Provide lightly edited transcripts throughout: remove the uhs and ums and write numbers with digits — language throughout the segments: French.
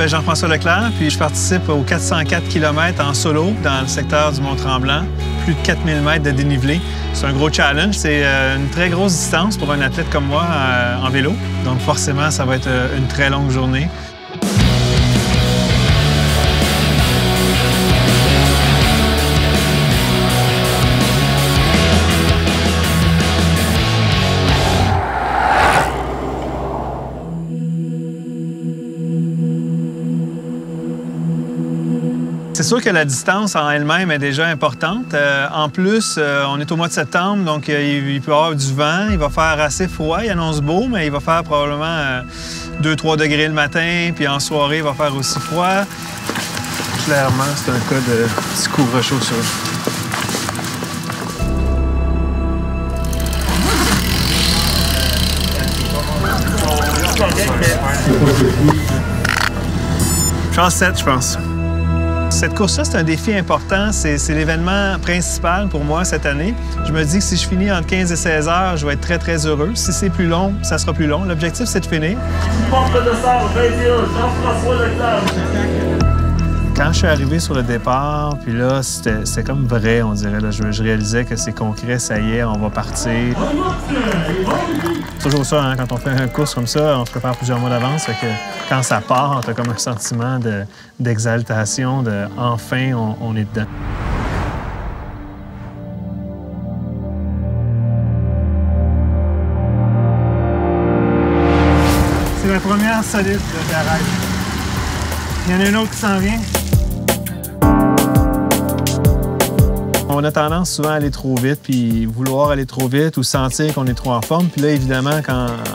m'appelle Jean-François Leclerc, puis je participe aux 404 km en solo dans le secteur du Mont-Tremblant. Plus de 4000 mètres de dénivelé. C'est un gros challenge. C'est une très grosse distance pour un athlète comme moi en vélo. Donc forcément, ça va être une très longue journée. C'est sûr que la distance en elle-même est déjà importante. En plus, on est au mois de septembre, donc il peut y avoir du vent. Il va faire assez froid, il annonce beau, mais il va faire probablement 2-3 degrés le matin, puis en soirée, il va faire aussi froid. Clairement, c'est un cas de petit couvre-chaud sur eux. Chance 7, je pense. Cette course-là, c'est un défi important. C'est l'événement principal pour moi cette année. Je me dis que si je finis entre 15 et 16 heures, je vais être très, très heureux. Si c'est plus long, ça sera plus long. L'objectif, c'est de finir. Quand je suis arrivé sur le départ, puis là, c'était comme vrai, on dirait. Là, je réalisais que c'est concret, ça y est, on va partir. C'est toujours ça, hein, quand on fait une course comme ça, on se prépare plusieurs mois d'avance. Que quand ça part, on a comme un sentiment d'exaltation, de enfin, on est dedans. C'est la première solide de la ride. Il y en a une autre qui s'en vient. On a tendance souvent à aller trop vite, puis vouloir aller trop vite ou sentir qu'on est trop en forme. Puis là, évidemment,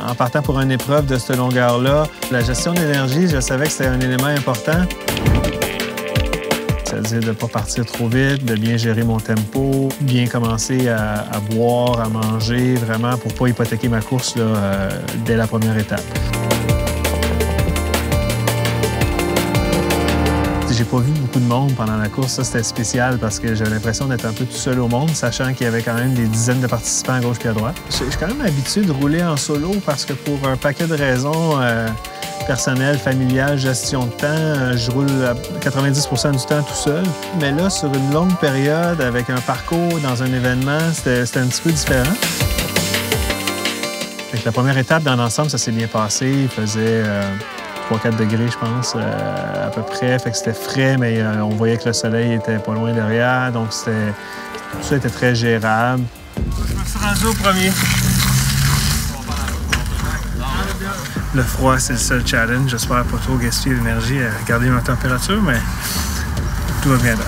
en partant pour une épreuve de cette longueur-là, la gestion de l'énergie, je savais que c'était un élément important. C'est-à-dire de ne pas partir trop vite, de bien gérer mon tempo, bien commencer à boire, à manger, vraiment pour ne pas hypothéquer ma course là, dès la première étape. J'ai pas vu beaucoup de monde pendant la course. Ça, c'était spécial parce que j'avais l'impression d'être un peu tout seul au monde, sachant qu'il y avait quand même des dizaines de participants à gauche et à droite. Je suis quand même habitué de rouler en solo parce que pour un paquet de raisons personnelles, familiales, gestion de temps, je roule 90% du temps tout seul. Mais là, sur une longue période, avec un parcours dans un événement, c'était un petit peu différent. Fait que la première étape, dans l'ensemble, ça s'est bien passé. Il faisait 3-4 degrés, je pense, à peu près. Fait que c'était frais, mais on voyait que le soleil était pas loin derrière. Donc, tout ça était très gérable. Je me suis rendu au premier. Le froid, c'est le seul challenge. J'espère pas trop gaspiller l'énergie à garder ma température, mais tout va bien là.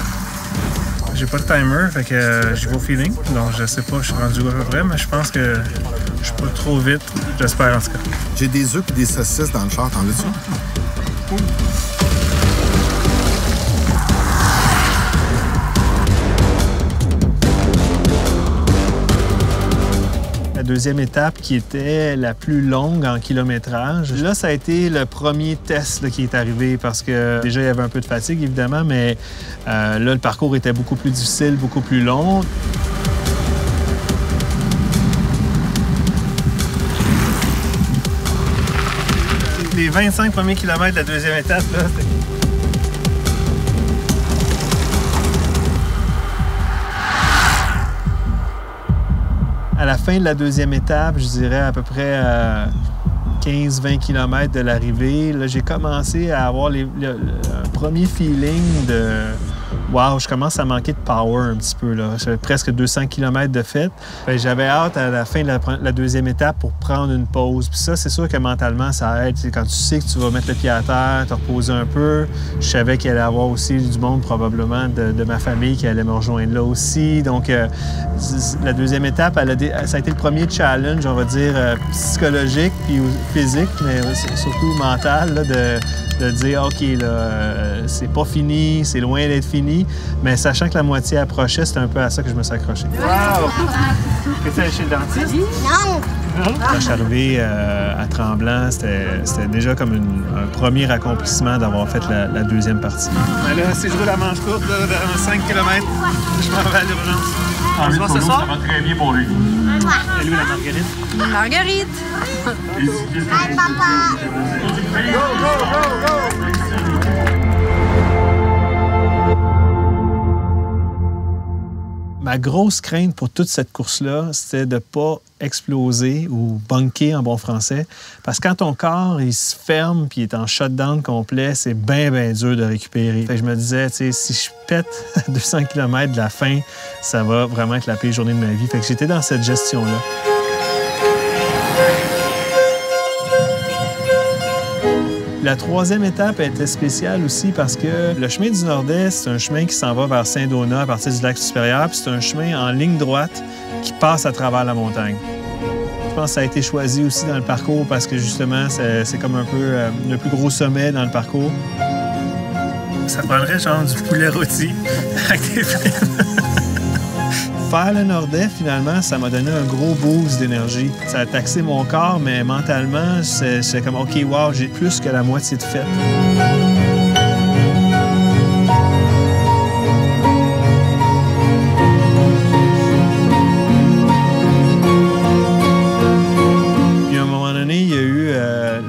J'ai pas de timer, fait que j'y vais au feeling. Donc, je sais pas, je suis rendu à peu près, mais je pense que je suis pas trop vite. J'espère, en tout cas. J'ai des œufs et des saucisses dans le char, t'en veux-tu? La deuxième étape qui était la plus longue en kilométrage. Là, ça a été le premier test là, qui est arrivé parce que déjà, il y avait un peu de fatigue, évidemment, mais là, le parcours était beaucoup plus difficile, beaucoup plus long. Les 25 premiers kilomètres de la deuxième étape, là, à la fin de la deuxième étape, je dirais à peu près 15-20 km de l'arrivée, là, j'ai commencé à avoir un premier feeling de « wow, je commence à manquer de power un petit peu. » J'avais presque 200 km de fait. J'avais hâte à la fin de la deuxième étape pour prendre une pause. Puis ça, c'est sûr que mentalement, ça aide. Quand tu sais que tu vas mettre le pied à terre, te reposer un peu. Je savais qu'il allait y avoir aussi du monde probablement de ma famille qui allait me rejoindre là aussi. Donc, la deuxième étape, ça a été le premier challenge, on va dire, psychologique puis physique, mais surtout mental, là, de dire, OK, là, c'est pas fini, c'est loin d'être fini, mais sachant que la moitié approchait, c'était un peu à ça que je me suis accroché. Wow! Es-tu allé chez le dentiste? Non! Quand je suis arrivé à Tremblant, c'était déjà comme un premier accomplissement d'avoir fait la deuxième partie. Mais là, si je roule la manche courte, là, dans 5 km, je m'en vais à l'urgence. On se voit ce soir? Ça va très bien pour lui. Et lui, la Marguerite? Marguerite! Bye, papa! Go, go, go, go! Ma grosse crainte pour toute cette course-là, c'était de ne pas exploser ou bunker en bon français. Parce que quand ton corps, il se ferme puis il est en shutdown complet, c'est bien, bien dur de récupérer. Fait que je me disais, tu sais, si je pète à 200 km de la fin, ça va vraiment être la pire journée de ma vie. Fait que j'étais dans cette gestion-là. La troisième étape était spéciale aussi parce que le chemin du Nord-Est, c'est un chemin qui s'en va vers Saint-Donat à partir du lac supérieur, puis c'est un chemin en ligne droite qui passe à travers la montagne. Je pense que ça a été choisi aussi dans le parcours parce que justement, c'est comme un peu le plus gros sommet dans le parcours. Ça prendrait genre du poulet rôti avec des frites. Faire le Nord-Est, finalement, ça m'a donné un gros boost d'énergie. Ça a taxé mon corps, mais mentalement, c'est comme, OK, wow, j'ai plus que la moitié de fait. Puis à un moment donné, il y a eu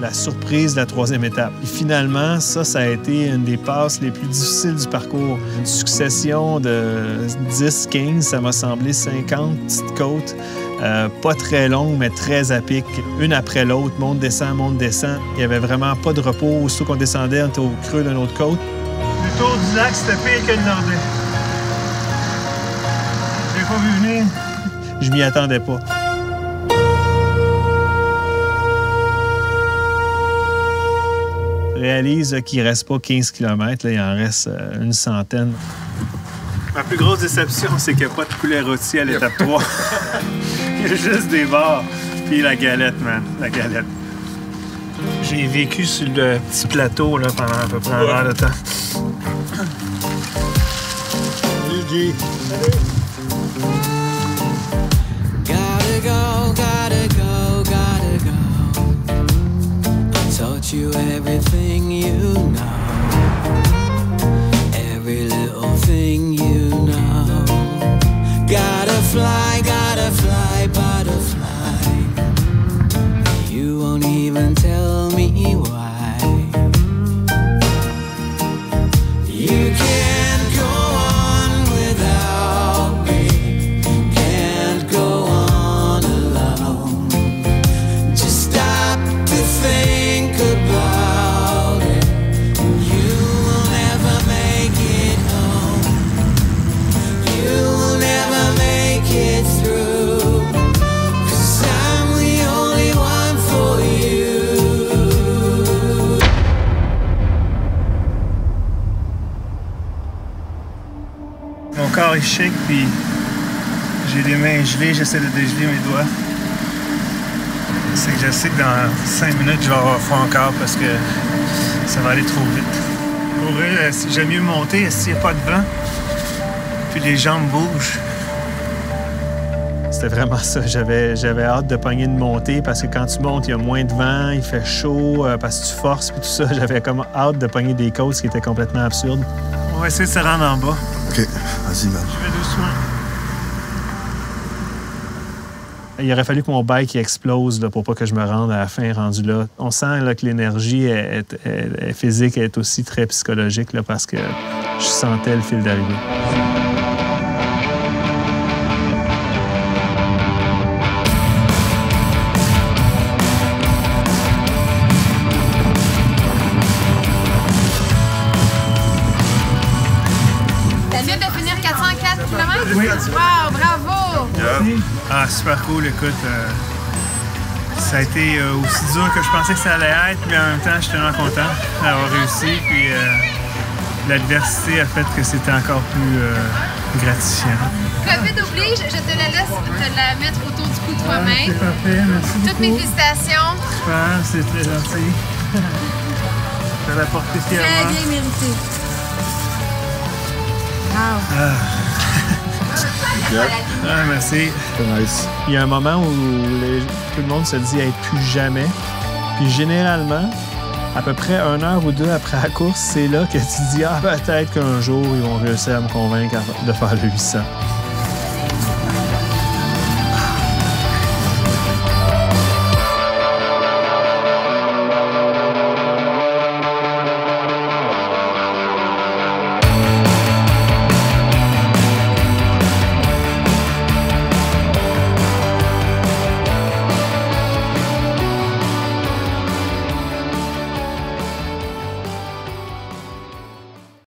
la surprise de la troisième étape. Et finalement, ça a été une des passes les plus difficiles du parcours. Une succession de 10-15, ça m'a semblé 50 petites côtes, pas très longues, mais très à pic, une après l'autre, monte, descend, monte, descend. Il n'y avait vraiment pas de repos. Aussitôt qu'on descendait, on était au creux d'une autre côte. Le tour du lac, c'était pire que le Nord-Est. Je l'ai pas vu venir. Je m'y attendais pas. Réalise qu'il ne reste pas 15 km, là, il en reste une centaine. Ma plus grosse déception, c'est qu'il n'y a pas de poulet rôti à l'étape 3. Il y a juste des bars. Puis la galette, man. La galette. J'ai vécu sur le petit plateau là, pendant à peu près un heure de temps. GG. Gotta go, gotta go, gotta go. I taught you everything you know. Every little thing you know. Gotta fly, butterfly. You won't even tell me why. You can't go on without me. Can't go on alone. Just stop to think about it. You will never make it home. You will never make it through. 'Cause I'm the only one for you. Mon corps est shake, puis j'ai les mains gelées, j'essaie de dégeler mes doigts. C'est que je sais que dans 5 minutes, je vais avoir froid encore parce que ça va aller trop vite. Pour vrai, j'aime mieux monter s'il n'y a pas de vent, puis les jambes bougent. C'était vraiment ça. J'avais hâte de pogner une montée parce que quand tu montes, il y a moins de vent, il fait chaud, parce que tu forces puis tout ça. J'avais comme hâte de pogner des côtes, ce qui était complètement absurde. On va essayer de se rendre en bas. OK, vas-y, man. Je vais doucement. Il aurait fallu que mon bike explose là, pour pas que je me rende à la fin rendu là. On sent là, que l'énergie est physique, elle est aussi très psychologique là, parce que je sentais le fil d'arrivée. Ça vient de finir 404 km? Oui. Wow, bravo! Ah, super cool, écoute. Ça a été aussi dur que je pensais que ça allait être, mais en même temps, je suis tellement content d'avoir réussi. Puis l'adversité a fait que c'était encore plus gratifiant. COVID oblige, je te la laisse te la mettre autour du cou de toi-même. C'est parfait, merci beaucoup. Toutes mes félicitations. Super, c'est très gentil. Ça l'a porté Très fièrement. bien mérité. Wow. Ah, merci. C'est nice. Il y a un moment où tout le monde se dit être plus jamais. Puis généralement, à peu près 1 heure ou 2 après la course, c'est là que tu te dis « Ah, peut-être qu'un jour, ils vont réussir à me convaincre de faire le 800 ».